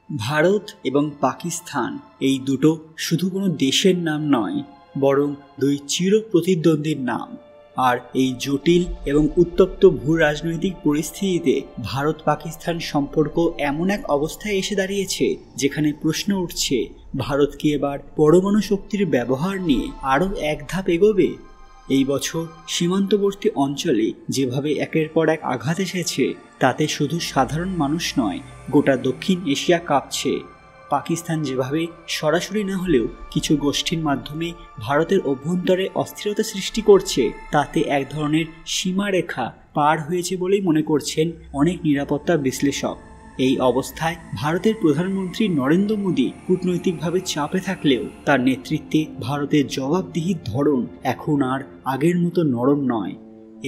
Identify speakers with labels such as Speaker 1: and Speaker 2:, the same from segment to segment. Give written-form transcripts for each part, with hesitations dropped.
Speaker 1: ভারত এবং পাকিস্তান এই দুটো শুধু কোনো দেশের নাম নয়, বরং দুই চির প্রতিদ্বন্দ্বীর নাম। আর এই জটিল এবং উত্তপ্ত ভূ রাজনৈতিক পরিস্থিতিতে ভারত পাকিস্তান সম্পর্ক এমন এক অবস্থায় এসে দাঁড়িয়েছে যেখানে প্রশ্ন উঠছে, ভারত কি এবার পরমাণু শক্তির ব্যবহার নিয়ে আরও এক ধাপ এগোবে? এই বছর সীমান্তবর্তী অঞ্চলে যেভাবে একের পর এক আঘাত এসেছে, তাতে শুধু সাধারণ মানুষ নয়, গোটা দক্ষিণ এশিয়া কাঁপছে। পাকিস্তান যেভাবে সরাসরি না হলেও কিছু গোষ্ঠীর মাধ্যমে ভারতের অভ্যন্তরে অস্থিরতা সৃষ্টি করছে, তাতে এক ধরনের সীমারেখা পার হয়েছে বলেই মনে করছেন অনেক নিরাপত্তা বিশ্লেষক। এই অবস্থায় ভারতের প্রধানমন্ত্রী নরেন্দ্র মোদী কূটনৈতিকভাবে চাপে থাকলেও তার নেতৃত্বে ভারতের জবাবদিহির ধরন এখন আর আগের মতো নরম নয়।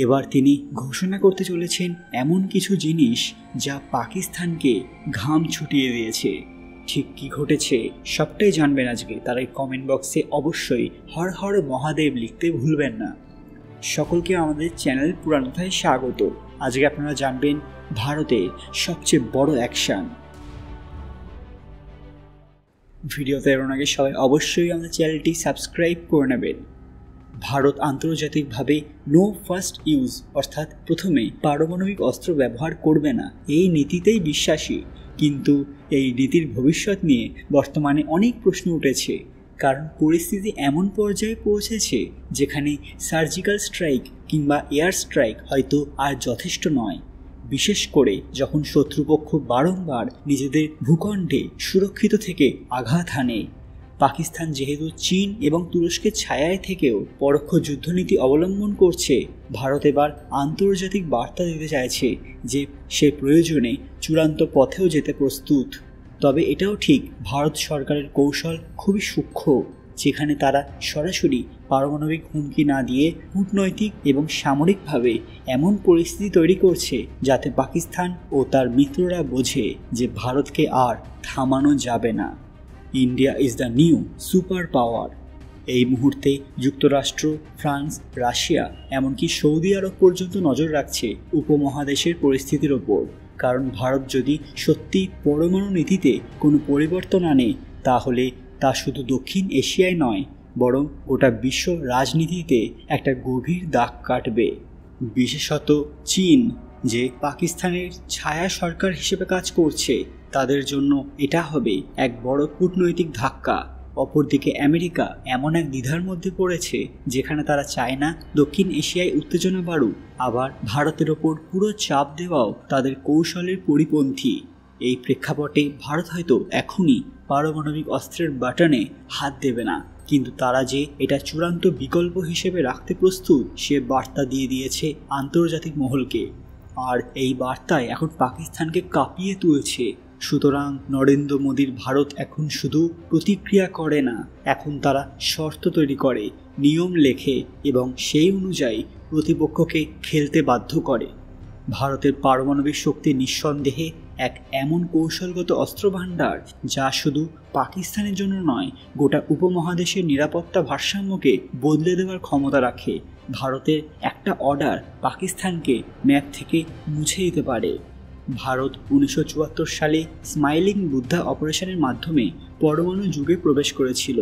Speaker 1: এবার তিনি ঘোষণা করতে চলেছেন এমন কিছু জিনিস যা পাকিস্তানকে ঘাম ছুটিয়ে দিয়েছে। ঠিক কী ঘটেছে সবটাই জানবেন আজকে, তার এই কমেন্ট বক্সে অবশ্যই হর হর মহাদেব লিখতে ভুলবেন না। সকলকে আমাদের চ্যানেল পুরানোথায় স্বাগত। আজকে আপনারা জানবেন ভারতের সবচেয়ে বড় অ্যাকশন। ভিডিওতে এর আগে সবাই অবশ্যই আমাদের চ্যানেলটি সাবস্ক্রাইব করে নেবেন। ভারত আন্তর্জাতিকভাবে নো ফার্স্ট ইউজ অর্থাৎ প্রথমে পারমাণবিক অস্ত্র ব্যবহার করবে না, এই নীতিতেই বিশ্বাসী। কিন্তু এই নীতির ভবিষ্যৎ নিয়ে বর্তমানে অনেক প্রশ্ন উঠেছে, কারণ পরিস্থিতি এমন পর্যায়ে পৌঁছেছে যেখানে সার্জিক্যাল স্ট্রাইক কিংবা এয়ার স্ট্রাইক হয়তো আর যথেষ্ট নয়, বিশেষ করে যখন শত্রুপক্ষ বারংবার নিজেদের ভূখণ্ডে সুরক্ষিত থেকে আঘাত হানে। পাকিস্তান যেহেতু চীন এবং তুরস্কের ছায়ায় থেকেও পরোক্ষ যুদ্ধনীতি অবলম্বন করছে, ভারত এবার আন্তর্জাতিক বার্তা দিতে চাইছে যে সে প্রয়োজনে চূড়ান্ত পথেও যেতে প্রস্তুত। তবে এটাও ঠিক, ভারত সরকারের কৌশল খুবই সূক্ষ্ম, যেখানে তারা সরাসরি পারমাণবিক হুমকি না দিয়ে কূটনৈতিক এবং সামরিকভাবে এমন পরিস্থিতি তৈরি করছে যাতে পাকিস্তান ও তার মিত্ররা বোঝে যে ভারতকে আর থামানো যাবে না। India is the new super power. এই মুহূর্তে যুক্তরাষ্ট্র, ফ্রান্স, রাশিয়া এমনকি সৌদি আরব পর্যন্ত নজর রাখছে উপমহাদেশের পরিস্থিতির ওপর, কারণ ভারত যদি সত্যি পরমাণু নীতিতে কোনো পরিবর্তন আনে, তাহলে তা শুধু দক্ষিণ এশিয়ায় নয়, বরং গোটা বিশ্ব রাজনীতিতে একটা গভীর দাগ কাটবে। বিশেষত চীন, যে পাকিস্তানের ছায়া সরকার হিসেবে কাজ করছে, তাদের জন্য এটা হবে এক বড় কূটনৈতিক ধাক্কা। অপরদিকে আমেরিকা এমন এক দ্বিধার মধ্যে পড়েছে যেখানে তারা চায় না দক্ষিণ এশিয়ায় উত্তেজনা বাড়ুক, আবার ভারতের ওপর পুরো চাপ দেওয়াও তাদের কৌশলের পরিপন্থী। এই প্রেক্ষাপটে ভারত হয়তো এখনই পারমাণবিক অস্ত্রের বাটনে হাত দেবে না, কিন্তু তারা যে এটা চূড়ান্ত বিকল্প হিসেবে রাখতে প্রস্তুত সে বার্তা দিয়ে দিয়েছে আন্তর্জাতিক মহলকে। আর এই বার্তায় এখন পাকিস্তানকে কাঁপিয়ে তুলছে। সুতরাং নরেন্দ্র মোদীর ভারত এখন শুধু প্রতিক্রিয়া করে না, এখন তারা শর্ত তৈরি করে, নিয়ম লেখে এবং সেই অনুযায়ী প্রতিপক্ষকে খেলতে বাধ্য করে। ভারতের পারমাণবিক শক্তি নিঃসন্দেহে এক এমন কৌশলগত অস্ত্রভাণ্ডার যা শুধু পাকিস্তানের জন্য নয়, গোটা উপমহাদেশের নিরাপত্তা ভারসাম্যকে বদলে দেওয়ার ক্ষমতা রাখে। ভারতের একটা অর্ডার পাকিস্তানকে ম্যাপ থেকে মুছে দিতে পারে। ভারত 1974 সালে স্মাইলিং বুদ্ধা অপারেশনের মাধ্যমে পরমাণু যুগে প্রবেশ করেছিল,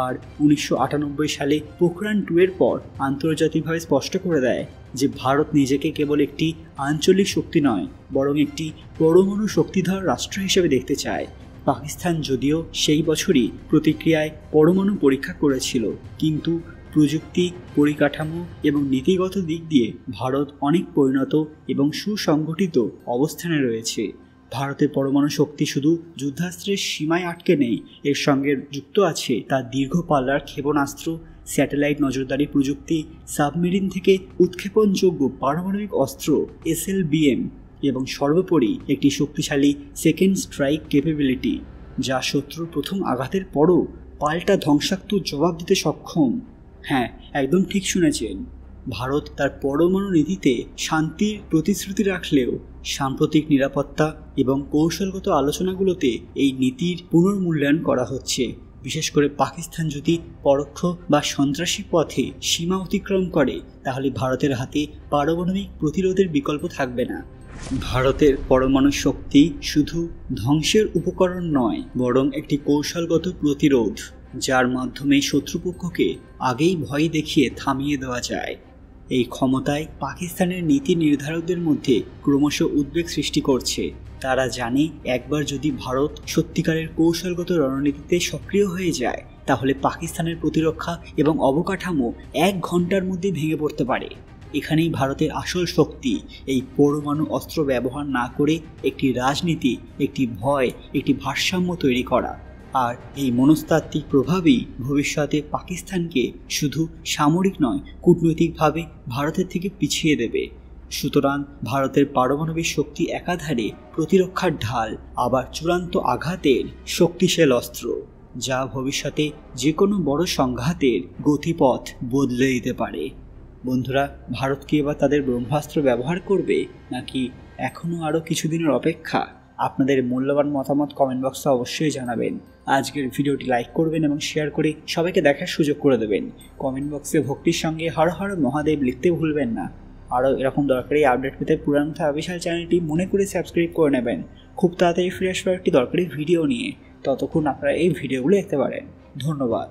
Speaker 1: আর 1998 সালে পোখরান 2 এর পর আন্তর্জাতিকভাবে স্পষ্ট করে দেয় যে ভারত নিজেকে কেবল একটি আঞ্চলিক শক্তি নয়, বরং একটি পরমাণু শক্তিধর রাষ্ট্র হিসেবে দেখতে চায়। পাকিস্তান যদিও সেই বছরই প্রতিক্রিয়ায় পরমাণু পরীক্ষা করেছিল, কিন্তু প্রযুক্তি, পরিকাঠামো এবং নীতিগত দিক দিয়ে ভারত অনেক পরিণত এবং সুসংগঠিত অবস্থানে রয়েছে। ভারতের পরমাণু শক্তি শুধু যুদ্ধাস্ত্রের সীমায় আটকে নেই, এর সঙ্গে যুক্ত আছে তার দীর্ঘ পাল্লার ক্ষেপণাস্ত্র, স্যাটেলাইট নজরদারি প্রযুক্তি, সাবমেরিন থেকে উৎক্ষেপণযোগ্য পারমাণবিক অস্ত্র SLBM এবং সর্বোপরি একটি শক্তিশালী সেকেন্ড স্ট্রাইক ক্যাপেবিলিটি, যা শত্রুর প্রথম আঘাতের পরও পাল্টা ধ্বংসাত্মক জবাব দিতে সক্ষম। হ্যাঁ, একদম ঠিক শুনেছেন। ভারত তার পরমাণু নীতিতে শান্তির প্রতিশ্রুতি রাখলেও সাম্প্রতিক নিরাপত্তা এবং কৌশলগত আলোচনাগুলোতে এই নীতির পুনর্মূল্যায়ন করা হচ্ছে। বিশেষ করে পাকিস্তান যদি পরোক্ষ বা সন্ত্রাসী পথে সীমা অতিক্রম করে, তাহলে ভারতের হাতে পারমাণবিক প্রতিরোধের বিকল্প থাকবে না। ভারতের পরমাণু শক্তি শুধু ধ্বংসের উপকরণ নয়, বরং একটি কৌশলগত প্রতিরোধ, যার মাধ্যমে শত্রুপক্ষকে আগেই ভয় দেখিয়ে থামিয়ে দেওয়া যায়। এই ক্ষমতায় পাকিস্তানের নীতি নির্ধারকদের মধ্যে ক্রমশ উদ্বেগ সৃষ্টি করছে। তারা জানে একবার যদি ভারত সত্যিকারের কৌশলগত রণনীতিতে সক্রিয় হয়ে যায়, তাহলে পাকিস্তানের প্রতিরক্ষা এবং অবকাঠামো 1 ঘন্টার মধ্যে ভেঙে পড়তে পারে। এখানেই ভারতের আসল শক্তি, এই পরমাণু অস্ত্র ব্যবহার না করে একটি রাজনীতি, একটি ভয়, একটি ভারসাম্য তৈরি করা। আর এই মনস্তাত্ত্বিক প্রভাবই ভবিষ্যতে পাকিস্তানকে শুধু সামরিক নয়, কূটনৈতিকভাবে ভারতের থেকে পিছিয়ে দেবে। সুতরাং ভারতের পারমাণবিক শক্তি একাধারে প্রতিরক্ষার ঢাল, আবার চূড়ান্ত আঘাতের শক্তিশাল অস্ত্র, যা ভবিষ্যতে যে কোনো বড় সংঘাতের গতিপথ বদলে দিতে পারে। বন্ধুরা, ভারত কি এবার তাদের ব্রহ্মাস্ত্র ব্যবহার করবে, নাকি এখনও আরও কিছুদিনের অপেক্ষা? আপনাদের মূল্যবান মতামত কমেন্ট বক্সে অবশ্যই জানাবেন। আজকের ভিডিওটি লাইক করবেন এবং শেয়ার করে সবাইকে দেখার সুযোগ করে দেবেন। কমেন্ট বক্সে ভক্তির সঙ্গে হর হর মহাদেব লিখতে ভুলবেন না। আরও এরকম দরকারি আপডেট পেতে পুরাণ কথা বিশাল চ্যানেলটি মনে করে সাবস্ক্রাইব করে নেবেন। খুব তাড়াতাড়ি ফিরে আসবো একটি দরকারি ভিডিও নিয়ে। ততক্ষণ আপনারা এই ভিডিওগুলো দেখতে পারেন। ধন্যবাদ।